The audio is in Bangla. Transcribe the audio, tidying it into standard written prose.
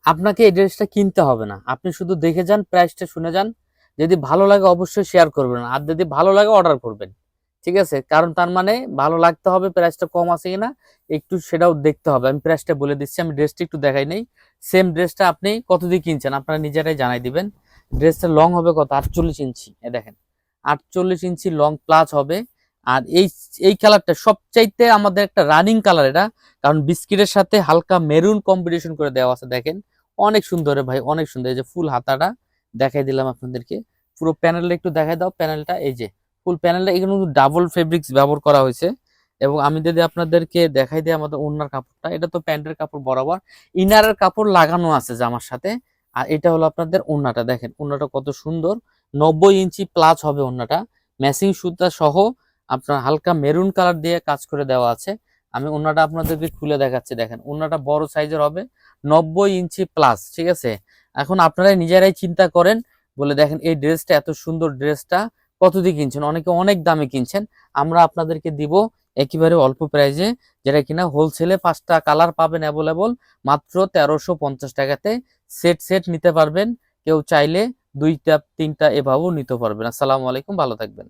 আপনাকে এই ড্রেসটা কিনতে হবে না, আপনি শুধু দেখে যান, প্রাইসটা শুনে যান। যদি ভালো লাগে অবশ্যই শেয়ার করবেন, আর যদি ভালো লাগে অর্ডার করবেন। ঠিক আছে, কারণ তার মানে ভালো লাগতে হবে, প্রাইসটা কম আছে কিনা একটু সেটাও দেখতে হবে। আমি প্রাইসটা বলে দিচ্ছি, আমি ড্রেসটা একটু দেখাই নেই। সেম ড্রেসটা আপনি কত দিয়ে কিনছেন আপনারা নিজেরাই জানাই দিবেন। ড্রেসটা লং হবে কত, 48 ইঞ্চি, এ দেখেন 48 ইঞ্চি লং প্লাস হবে। আর এই এই কালারটা সবচাইতে আমাদের একটা রানিং কালার এটা, কারণ বিস্কিটের সাথে হালকা মেরুন কম্বিনেশন করে দেওয়া আছে, দেখেন অনেক সুন্দর রে ভাই, অনেক সুন্দর। এই যে ফুল হাতাটা দেখাই দিলাম আপনাদেরকে, পুরো প্যানেলটা একটু দেখাই দাও। প্যানেলটা এই যে ফুল প্যানেলটা, এখানে কিন্তু ডাবল ফেব্রিক্স ব্যবহার করা হয়েছে। এবং আমি যদি আপনাদেরকে দেখাই দিই আমাদের ওড়নার কাপড়টা, এটা তো প্যান্টের কাপড় বরাবর, ইনারের কাপড় লাগানো আছে জামার সাথে। আর এটা হলো আপনাদের ওড়নাটা, দেখেন ওড়নাটা কত সুন্দর, 90 ইঞ্চি প্লাস হবে ওড়নাটা, ম্যাচিং সুতা সহ আপনার হালকা মেরুন কালার দিয়ে কাজ করে দেওয়া আছে। আমি ওড়নাটা আপনাদেরকে খুলে দেখাচ্ছি, দেখেন ওড়নাটা বড় সাইজের হবে, 90 ইঞ্চি প্লাস। ঠিক আছে, এখন আপনারাই নিজেরাই চিন্তা করেন, বলে দেখেন এই ড্রেসটা, এত সুন্দর ড্রেসটা কত দিয়ে কিনছেন, অনেকে অনেক দামে কিনছেন, আমরা আপনাদেরকে দিব একেবারে অল্প প্রাইজে, যেটা কিনা হোলসেলে 5টা কালার পাবেন অ্যাভেলেবল মাত্র 1350 টাকাতে। সেট সেট নিতে পারবেন, কেউ চাইলে 2টা 3টা এভাবেও নিতে পারবেন। আসসালামু আলাইকুম, ভালো থাকবেন।